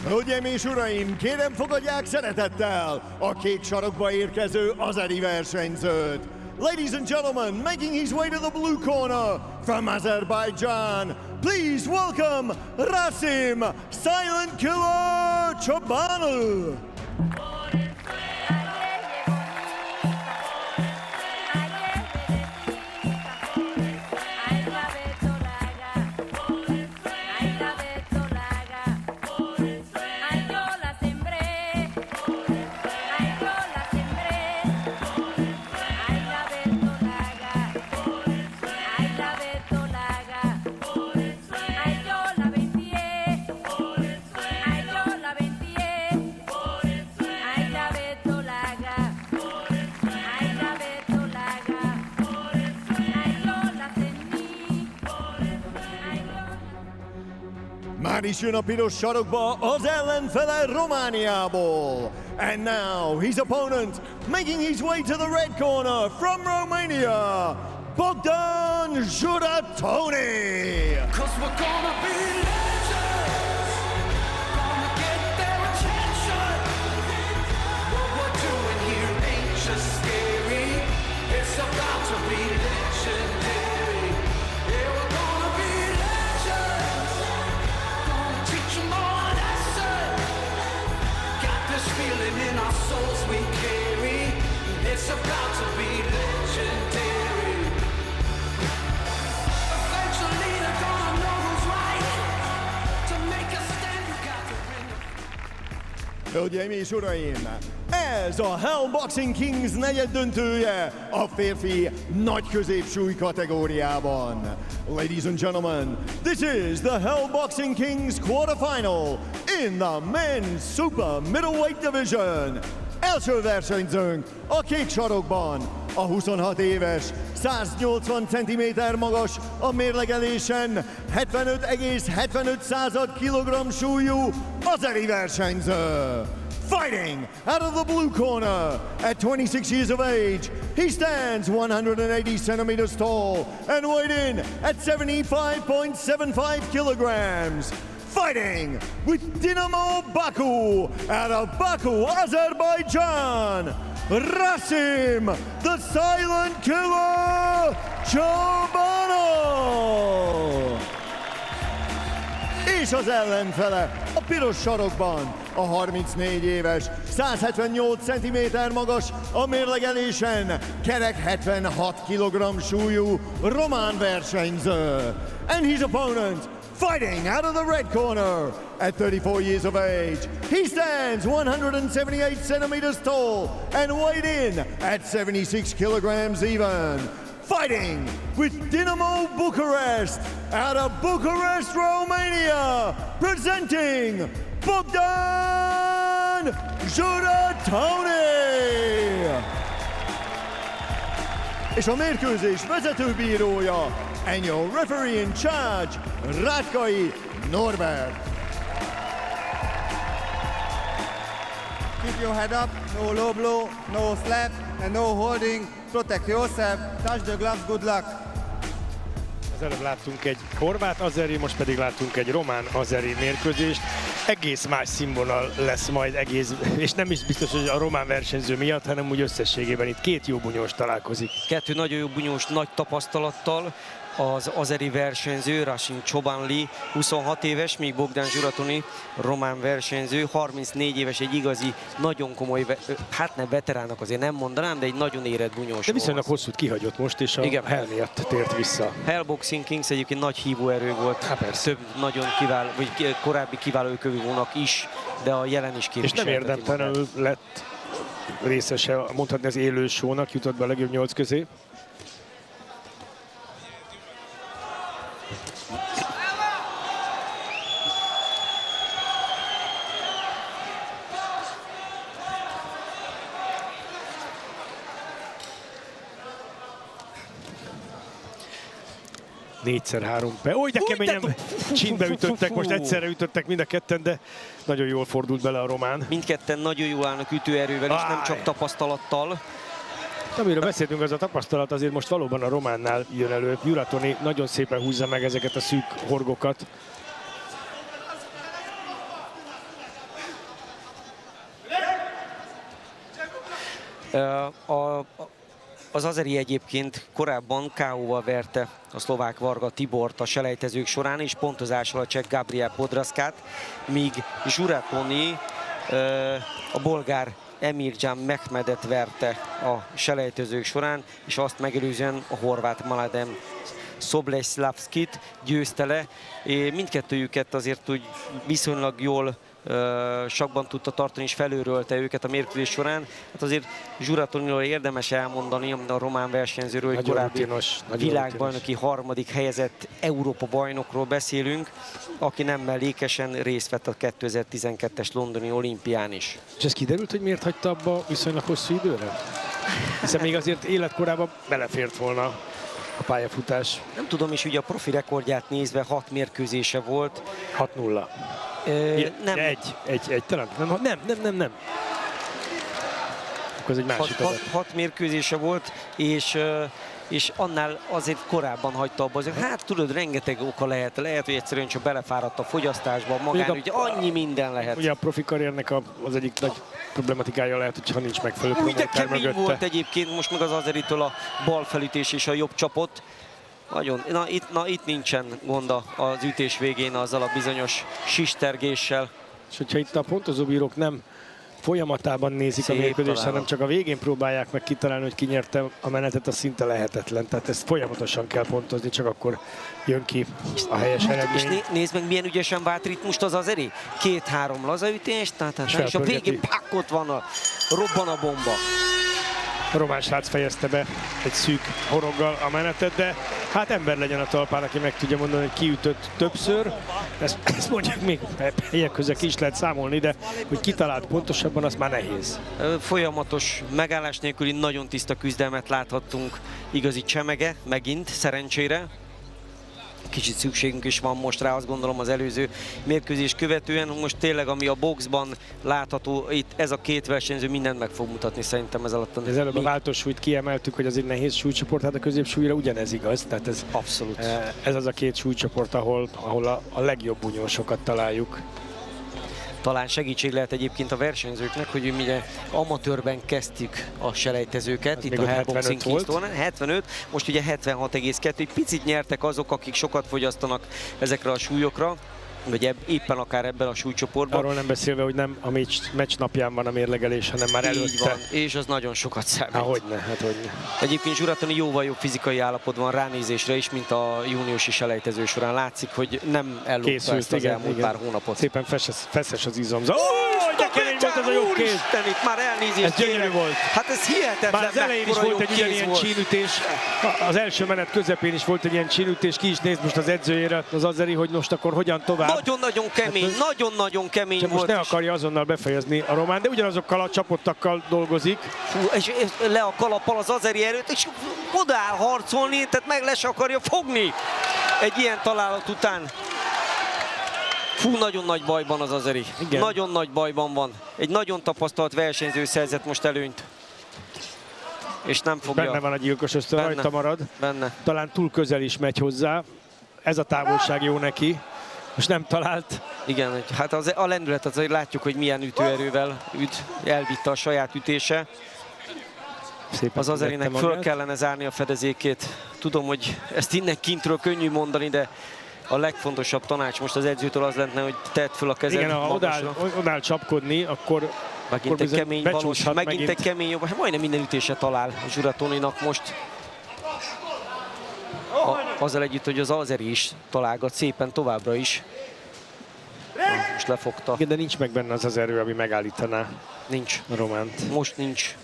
Hölgyeim és uraim, kérem fogadják szeretettel a kék sarokba érkező azeri versenyzőt. Ladies and gentlemen, making his way to the blue corner from Azerbaijan, please welcome Rasim Silent Killer Chobanlı. Már is jön a piros sarokba az ellenfele Romániából. And now his opponent making his way to the red corner from Romania, Bogdan Juratoni. 'Cause we're gonna be legends, gonna get their attention. What we're doing here ain't just scary, it's about to be legendary. Yeah, we're gonna be legends, gonna teach them all a lesson. Got this feeling in our souls we carry, it's about to be legendary. Eventually they're gonna know who's right. To make a stand you got to win. Hölgyeim és uraim, ez a Hell Boxing Kings negyeddöntője a férfi nagy középsúly kategóriában. Ladies and gentlemen, this is the Hell Boxing Kings quarterfinal in the men's super middleweight division. Első versenyzőnk a kék sarokban, a 26 éves, 180 cm magas, a mérlegelésen 75,75 kg súlyú azeri versenyző. Fighting out of the blue corner at 26 years of age, he stands 180 centimeters tall and weighed in at 75.75 kilograms. Fighting with Dinamo Baku out of Baku, Azerbaijan, Rasim the Silent Killer Chobanlı. És az ellenfele a piros sarokban, a 34 éves, 178 cm magas, a mérlegelésen kerek 76 kg súlyú román versenyző. And his opponent, fighting out of the red corner at 34 years of age, he stands 178 centimeters tall and weighed in at 76 kilograms even. Fighting with Dinamo Bucharest out of Bucharest, Romania, presenting Bogdan Juratoni. És a mérkőzés vezetőbírója, and your referee in charge, Rátkai Norbert. Keep your head up, no low blow, no slap and no holding. Protect yourself, touch the gloves, good luck. Az előbb láttunk egy horvát azeri, most pedig láttunk egy román azeri mérkőzést. Egész más színvonal lesz majd egész, és nem is biztos, hogy a román versenyző miatt, hanem úgy összességében itt két jó bunyós találkozik. Kettő nagyon jó bunyós, nagy tapasztalattal. Az azeri versenyző, Rasim Chobanlı, 26 éves, míg Bogdan Juratoni, román versenyző, 34 éves, egy igazi, nagyon komoly, hát nem veterának azért nem mondanám, de egy nagyon érett bunyós. De viszonylag hosszút kihagyott most, és a Hell miatt tért vissza. Hell Boxing Kings egyébként nagy hívóerő volt, több nagyon kiváló, vagy korábbi kiváló kövivónak is, de a jelen is képviselheti. És nem érdemtelenül lett részese, mondhatni az élő show-nak, jutott be a legjobb 8 közé. Négyszer 3 perc. Úgy, de keményen csínbe ütöttek, most egyszerre ütöttek mind a ketten, de nagyon jól fordult bele a román. Mindketten nagyon jól állnak ütőerővel is, nem csak tapasztalattal. Amiről beszéltünk, az a tapasztalat azért most valóban a románnál jön elő. Juratoni nagyon szépen húzza meg ezeket a szűk horgokat. Az azeri egyébként korábban KO-val verte a szlovák Varga Tibort a selejtezők során, és pontozással a cseh Gabriel Podraskát, míg Zsuratoni a bolgár Emirjan Mehmedet verte a selejtezők során, és azt megelőzően a horvát Mladen Soboleslavskit győzte le. Mindkettőjüket azért úgy viszonylag jól sakban tudta tartani, és felőrölte őket a mérkőzés során. Hát azért Zsuratoniról érdemes elmondani, a román versenyzőről, hogy korábbi világbajnoki harmadik helyezett Európa bajnokról beszélünk, aki nem mellékesen részt vett a 2012-es londoni olimpián is. És ez kiderült, hogy miért hagyta abba viszonylag hosszú időre? Hiszen még azért életkorában belefért volna a pályafutás. Nem tudom, és ugye a profi rekordját nézve 6 mérkőzése volt. 6-0. Nem. Egy talán. Nem. Akkor ez egy másik adat. 6 mérkőzése volt, és annál azért korábban hagyta abba. Hát tudod, rengeteg oka lehet, hogy egyszerűen csak belefáradt a fogyasztásba, magánügy, annyi minden lehet. Ugye a profi karriernek az egyik nagy problematikája lehet, hogyha nincs megfelelő promóter mögötte. De kemény volt egyébként most meg az Azeritől a bal felütés és a jobb csapot. Nagyon, itt nincsen gond az ütés végén azzal a bizonyos sistergéssel. És hogyha itt a pontozóbírók nem folyamatában nézik Szép a mérkőzést, találva. hanem csak a végén próbálják meg kitalálni, hogy ki nyerte a menetet, az szinte lehetetlen. Tehát ezt folyamatosan kell pontozni, csak akkor jön ki a helyes És eredmény. nézd meg, milyen ügyesen vált ritmust az Azeri. 2-3 lazaütés, és a végén ott van, robban a bomba. A román srác fejezte be egy szűk horoggal a menetet, de hát ember legyen a talpán, aki meg tudja mondani, hogy kiütött többször. Ezt mondjuk még helyek között ki is lehet számolni, de hogy kitalált pontosabban, az már nehéz. Folyamatos megállás nélküli nagyon tiszta küzdelmet láthattunk, igazi csemege megint, szerencsére. Kicsit szükségünk is van most rá, azt gondolom, az előző mérkőzés követően. Most tényleg, ami a boxban látható, itt ez a két versenyző mindent meg fog mutatni szerintem ez alatt. Az előbb a váltósúlyt kiemeltük, hogy az egy nehéz súlycsoport, hát a középsúlyra ugyanez igaz. Tehát abszolút. Ez az a két súlycsoport, ahol a legjobb bunyósokat találjuk. Talán segítség lehet egyébként a versenyzőknek, hogy ugye amatőrben kezdtük a selejtezőket, ez itt a Hell Boxing Kingston 75, most ugye 76,2, egy picit nyertek azok, akik sokat fogyasztanak ezekre a súlyokra, vagy éppen akár ebben a súlycsoportban. Arról nem beszélve, hogy nem a meccs napján van a mérlegelés, hanem már előtte. Így van, és az nagyon sokat számít. Hogyne, hát hogyne. Egyébként Zsuratoni jóval jobb fizikai állapotban ránézésre is, mint a júniusi selejtező során. Látszik, hogy nem ellopta ezt az elmúlt pár hónapot. Szépen feszes az izomzat. De kemény volt ez a jobb kéz! Úristen, itt már elnézést ez gyönyörű volt. Hát ez hihetetlen. Már az elején is volt egy ugyanilyen csínütés. Az első menet közepén is volt egy ilyen csínütés. Ki is néz most az edzőjére, az Azeri, hogy most akkor hogyan tovább. Nagyon-nagyon kemény, nagyon-nagyon kemény csak volt. Most ne akarja azonnal befejezni a román, de ugyanazokkal a csapottakkal dolgozik. És le a kalappal az Azeri erőt, és odaáll harcolni, tehát meg le se akarja fogni egy ilyen találat után. Fú, nagyon nagy bajban az Azeri. Igen. Nagyon nagy bajban van. Egy nagyon tapasztalt versenyző szerzett most előnyt. És nem fogja. Benne van a gyilkos ösztön, rajta marad. Benne. Talán túl közel is megy hozzá. Ez a távolság jó neki. Most nem talált. Igen, hát a lendület azért látjuk, hogy milyen ütőerővel elvitte a saját ütése. Szépen az Azerinek föl kellene zárni a fedezékét. Tudom, hogy ezt innen kintről könnyű mondani, de a legfontosabb tanács most az edzőtől az lenne, hogy tedd föl a kezed. Igen, ha odáll csapkodni, akkor megint egy kemény balos, megint egy kemény jobb. Hát majdnem minden ütése talál a Zsuratoninak most. Azzal együtt, hogy az Azeri is találgat szépen továbbra is. Most lefogta. Igen, de nincs meg benne az erő, ami megállítaná. Nincs. A románt. Most nincs.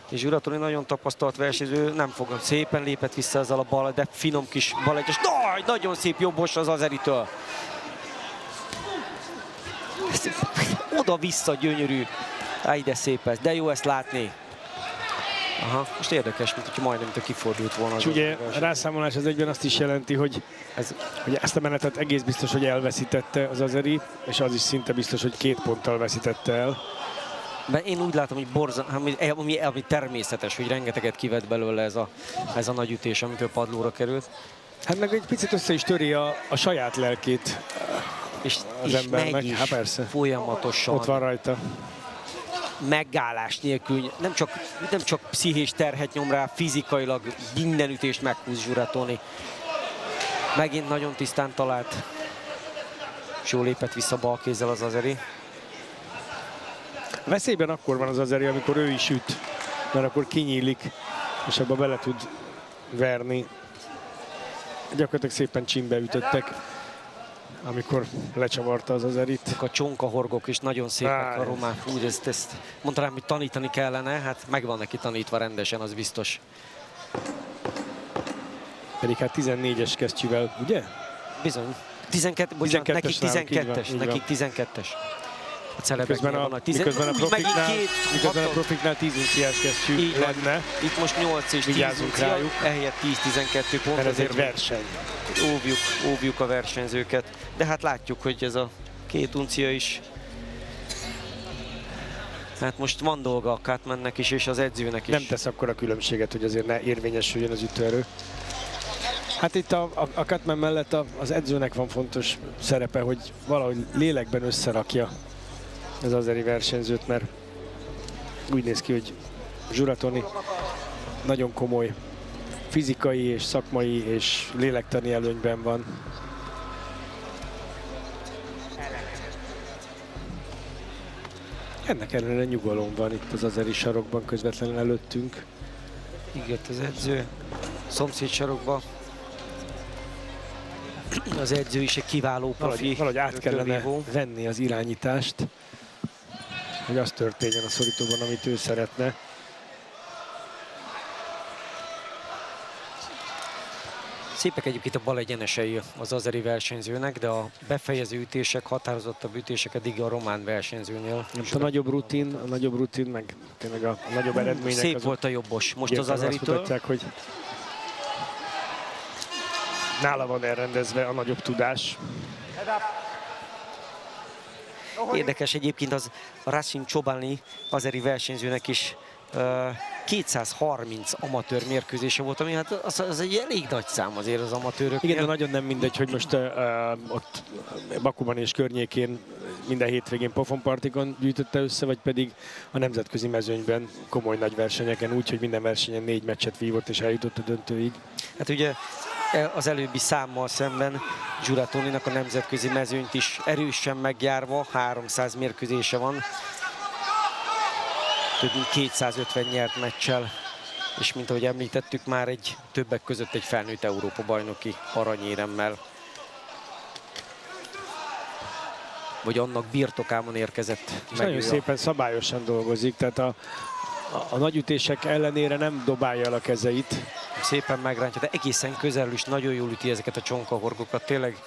És Zsuratoni nagyon tapasztalt versenyző, nem fog, szépen lépett vissza ezzel a bal, de finom kis balegyes. Nagyon szép jobbos az Azeritől. Oda-vissza gyönyörű. De szép ez, de jó ezt látni. Aha, most érdekes, mint hogy majdnem kifordult volna. És ugye a rászámolás az egyben azt is jelenti, hogy ezt a menetet egész biztos, hogy elveszítette az Azeri, és az is szinte biztos, hogy 2 ponttal veszítette el. De én úgy látom, hogy ami természetes, hogy rengeteget kivett belőle ez a nagy ütés, amitől padlóra került. Hát meg egy picit össze is töri a saját lelkét és az embernek. Hát persze. Folyamatosan. Ott van rajta. megállás nélkül, nem csak pszichés terhet nyom rá, fizikailag minden ütést meghúz Giurattoni. Megint nagyon tisztán talált. És jól lépett vissza bal kézzel az azeri. Veszélyben akkor van az azeri, amikor ő is üt, mert akkor kinyílik, és abba bele tud verni. Gyakorlatilag szépen csimbe ütöttek, amikor lecsavarta az azerit. A csonkahorgok is nagyon szépek a román. Úgy, ezt mondtam, hogy tanítani kellene, hát meg van neki tanítva rendesen, az biztos. Pedig hát 14-es kesztyűvel, ugye? Bizony. 12, bocsánat, nekik 12-es, nekik 12-es. A celebeknél van a 12-es. Miközben a profiknál 10 unciás kesztyű lenne. Itt most 8 és 10 uncia, ehelyett 10-12 pont. Mert ezért verseny. Óvjuk a versenyzőket. De hát látjuk, hogy ez a 2 uncia is. Hát most van dolga a Cutmannek is, és az edzőnek is. Nem tesz akkora különbséget, hogy azért ne érvényesüljön az ütőerő. Hát itt a Cutman mellett az edzőnek van fontos szerepe, hogy valahogy lélekben összerakja az azeri versenyzőt, mert úgy néz ki, hogy Giurattoni nagyon komoly fizikai és szakmai és lélektani előnyben van. Ennek ellenére nyugalom van itt az azeri sarokban közvetlenül előttünk. Igen, az edző szomszéd sarokban. Az edző is egy kiváló profi. Valahogy át kellene venni az irányítást, hogy az történjen a szorítóban, amit ő szeretne. Szépek egyébként a bal egyenesei az azeri versenyzőnek, de a befejező ütések, határozottabb ütések eddig a román versenyzőnél. A nagyobb rutin, meg tényleg a nagyobb eredmények. Szép volt a jobbos. Most az azeritől. Azt mutatják, hogy nála van elrendezve a nagyobb tudás. Érdekes egyébként az a Rasim Csobanli azeri versenyzőnek is 230 amatőr mérkőzése volt, ami hát az egy elég nagy szám azért az amatőröknél. Igen, de nagyon nem mindegy, hogy most ott Bakuban és környékén minden hétvégén pofonpartikon gyűjtötte össze, vagy pedig a nemzetközi mezőnyben komoly nagy versenyeken, úgyhogy minden versenyen 4 meccset vívott és eljutott a döntőig. Hát ugye az előbbi számmal szemben Giurattoninak a nemzetközi mezőnyt is erősen megjárva, 300 mérkőzése van. Több mint 250 nyert meccsel, és mint ahogy említettük, már egy többek között egy felnőtt Európa-bajnoki aranyéremmel. Vagy annak birtokában érkezett meg. Nagyon szépen szabályosan dolgozik, tehát a nagyütések ellenére nem dobálja el a kezeit. Szépen megrántja, de egészen közelről is nagyon jól üti ezeket a csonkahorgokat. Tényleg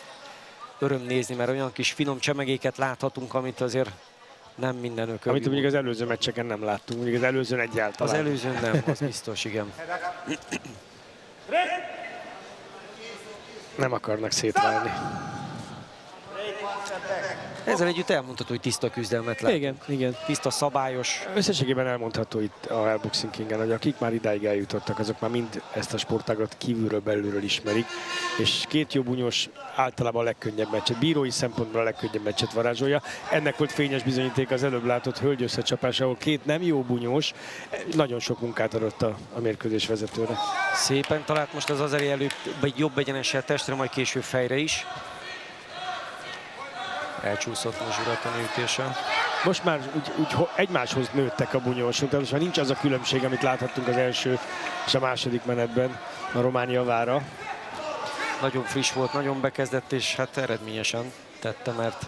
öröm nézni, mert olyan kis finom csemegéket láthatunk, amit azért nem minden ökör. Amit mondjuk az előző meccseken nem láttunk, mondjuk az előzőn egyáltalán. Az előzőn nem, az biztos, igen. Nem akarnak szétválni. Ezzel együtt elmondható, hogy tiszta küzdelmet lát. Igen. Tiszta, szabályos. Összességében elmondható itt a Airboxing Kingen, hogy akik már idáig eljutottak, azok már mind ezt a sportágat kívülről, belülről ismerik, és 2 jó bunyós általában a legkönnyebb meccset, bírói szempontból a legkönnyebb meccset varázsolja. Ennek volt fényes bizonyíték az előbb látott hölgy összecsapás, ahol 2 nem jó bunyós nagyon sok munkát adott a mérkőzés vezetőre. Szépen talált most az azeri előbb egy jobb egyenessel testre, majd később fejre is. Elcsúszott most Giurattoni ütése. Most már úgy egymáshoz nőttek a bunyósok, tehát most már nincs az a különbség, amit láthattunk az első és a második menetben a Román javára. Nagyon friss volt, nagyon bekezdett, és hát eredményesen tette, mert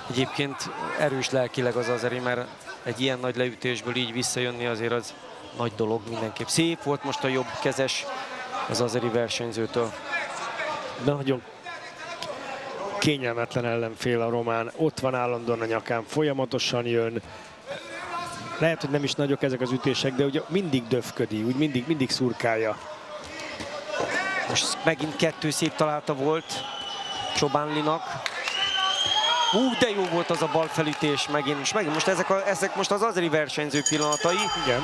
egyébként erős lelkileg az azeri, mert egy ilyen nagy leütésből így visszajönni azért az nagy dolog mindenképp. Szép volt most a jobb kezes az azeri versenyzőtől. De nagyon kényelmetlen ellenfél a román, ott van állandóan a nyakán, folyamatosan jön. Lehet, hogy nem is nagyok ezek az ütések, de ugye mindig döfködi, úgy mindig szurkálja. Most megint 2 szép találata volt Csobanlinak. De jó volt az a bal felütés megint. Most ezek most az azeri versenyző pillanatai. Igen.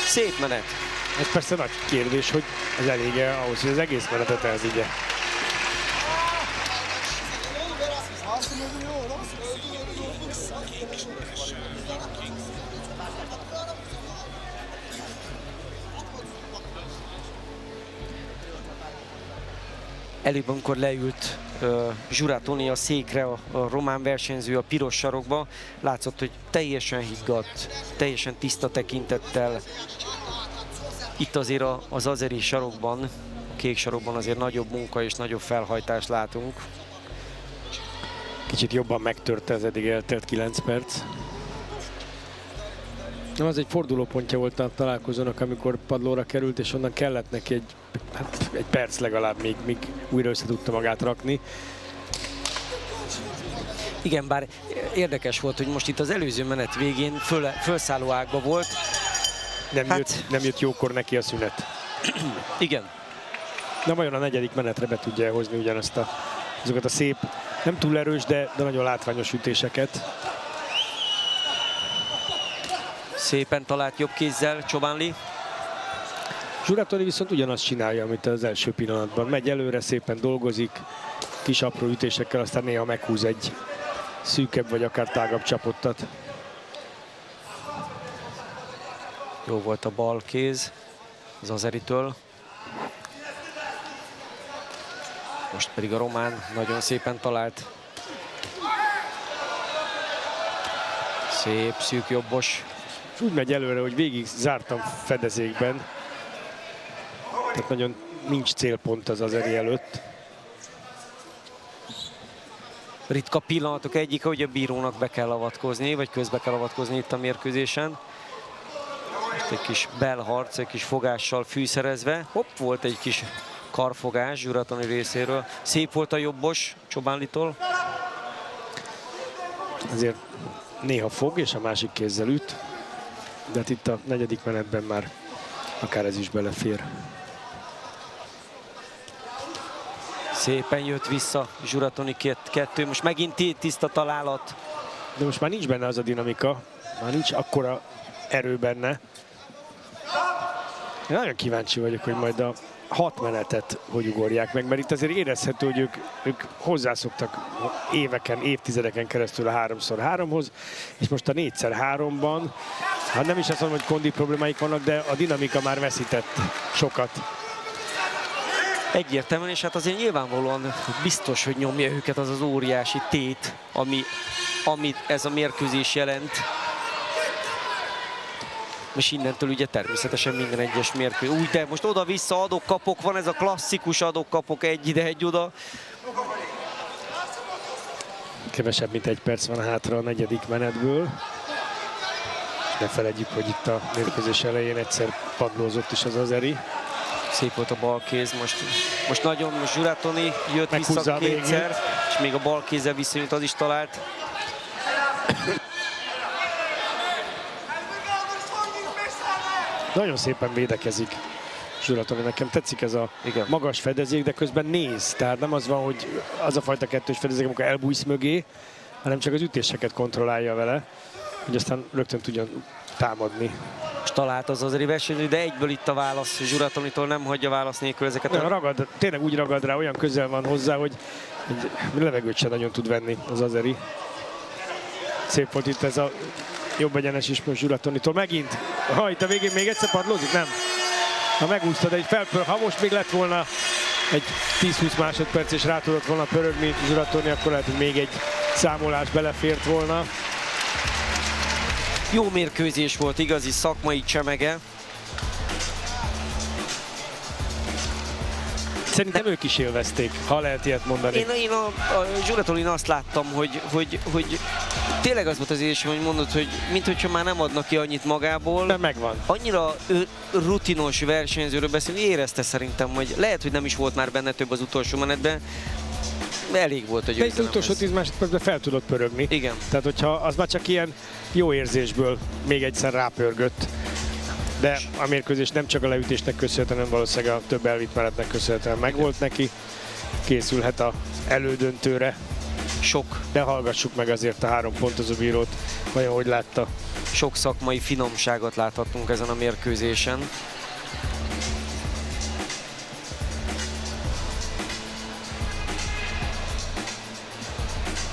Szép menet. Ez persze nagy kérdés, hogy ez elég-e ahhoz, hogy az egész menetet elvigye. Előbb, amikor leült Jura Toni a székre, a román versenyző a piros sarokba, látszott, hogy teljesen higgadt, teljesen tiszta tekintettel. Itt azért az azeri sarokban, a kék sarokban azért nagyobb munka és nagyobb felhajtást látunk. Kicsit jobban megtörte az eddig eltelt 9 perc. Az egy fordulópontja volt a találkozónak, amikor padlóra került, és onnan kellett neki egy perc legalább, míg újra össze tudta magát rakni. Igen, bár érdekes volt, hogy most itt az előző menet végén fölszálló ágba volt. Nem jött jókor neki a szünet. Igen. Na vajon a negyedik menetre be tudja hozni ugyanazt azokat a szép, nem túl erős, de nagyon látványos ütéseket. Szépen talált jobb kézzel Csobánli. Jura Toni viszont ugyanazt csinálja, mint az első pillanatban. Megy előre, szépen dolgozik, kis apró ütésekkel, aztán néha meghúz egy szűkebb vagy akár tágabb csapottat. Jó volt a bal kéz az azeritől. Most pedig a román nagyon szépen talált. Szép, szűk jobbos. És úgy megy előre, hogy végig zártam fedezékben. Tehát nagyon nincs célpont az azeri előtt. Ritka pillanatok egyik, hogy a bírónak be kell avatkozni, vagy közbe kell avatkozni itt a mérkőzésen. Most egy kis belharc, egy kis fogással fűszerezve. Hopp, volt egy kis karfogás Jura Toni részéről. Szép volt a jobbos Csobánlitól. Azért néha fog, és a másik kézzel üt. De hát itt a negyedik menetben már akár ez is belefér. Szépen jött vissza Jura Toni 2. Most megint tiszta találat. De most már nincs benne az a dinamika. Már nincs akkora erő benne. Én nagyon kíváncsi vagyok, hogy majd a 6 menetet hogy ugorják meg, mert itt azért érezhető, hogy ők hozzászoktak éveken, évtizedeken keresztül a 3x3-hoz, és most a 4x3-ban, hát nem is azt mondom, hogy kondi problémáik vannak, de a dinamika már veszített sokat. Egyértelműen, és hát azért nyilvánvalóan biztos, hogy nyomja őket az az óriási tét, amit ez a mérkőzés jelent. És innentől ugye természetesen minden egyes mérkőzés. Úgy, de most oda-vissza adok-kapok van, ez a klasszikus adok-kapok, egy ide, egy oda. Kevesebb, mint 1 perc van hátra a negyedik menetből. Ne feledjük, hogy itt a mérkőzés elején egyszer padlózott is az azeri. Szép volt a bal kéz, most nagyon Jura Toni jött meghúzza vissza kétszer, és még a bal kézzel visszajött, az is talált. Nagyon szépen védekezik Jura Toni, nekem tetszik ez a magas fedezék, de közben néz. Tehát nem az van, hogy az a fajta kettős fedezék, amikor elbújsz mögé, hanem csak az ütéseket kontrollálja vele, hogy aztán rögtön tudjon támadni. Most talált az azeri versenyző, de egyből itt a válasz Jura Tonitól, nem hagyja válasz nélkül ezeket. Tényleg úgy ragad rá, olyan közel van hozzá, hogy levegőt sem nagyon tud venni az azeri. Szép volt itt ez a jobb egyenes is most Jura Tonitól. Megint, itt a végén még egyszer padlózik, nem? Ha megúszta, de egy ha most még lett volna egy 10-20 másodperc és rá tudott volna pörögni Jura Toni, akkor lehet, hogy még egy számolás belefért volna. Jó mérkőzés volt, igazi szakmai csemege. Szerintem ők is élvezték, ha lehet ilyet mondani. Én a Jura Tonin azt láttam, hogy tényleg az volt az érzésem, hogy mondod, hogy minthogyha már nem adnak ki annyit magából. Nem megvan. Annyira rutinos versenyzőről beszélni, érezte szerintem, hogy lehet, hogy nem is volt már benne több az utolsó menetben. Elég volt a győzelem. De itt utolsó 10 másodpercben fel tudott pörögni. Igen. Tehát, hogyha az már csak ilyen jó érzésből még egyszer rápörgött. De a mérkőzés nem csak a leütésnek köszönhetően, hanem valószínűleg a több elvitt menetnek köszönhetően megvolt neki. Készülhet az elődöntőre. Sok. De hallgassuk meg azért a 3 pontozó bírót, vajon hogy látta. Sok szakmai finomságot láthattunk ezen a mérkőzésen.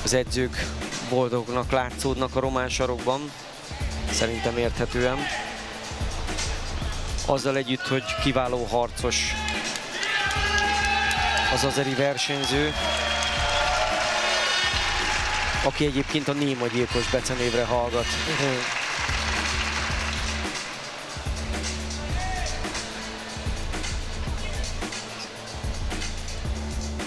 Az edzők boldognak látszódnak a román sarokban, szerintem érthetően. Azzal együtt, hogy kiváló harcos az azeri versenyző, aki egyébként a Néma gyilkos becenévre hallgat.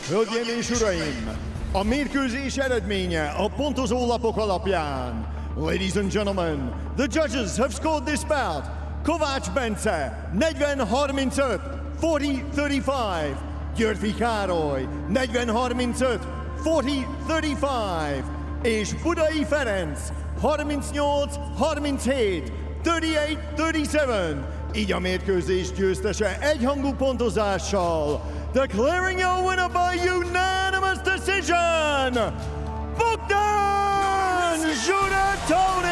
Hölgyeim és uraim, a mérkőzés eredménye a pontozólapok alapján. Ladies and gentlemen, the judges have scored this bout. Kovács Bence, 40-35, 40-35. Györfi Károly, 40-35, 40-35. És Budai Ferenc, 38-37, 38-37. Így a mérkőzés győztese egyhangú pontozással. Declaring your winner by unanimous decision, Bogdan Zsuratoni!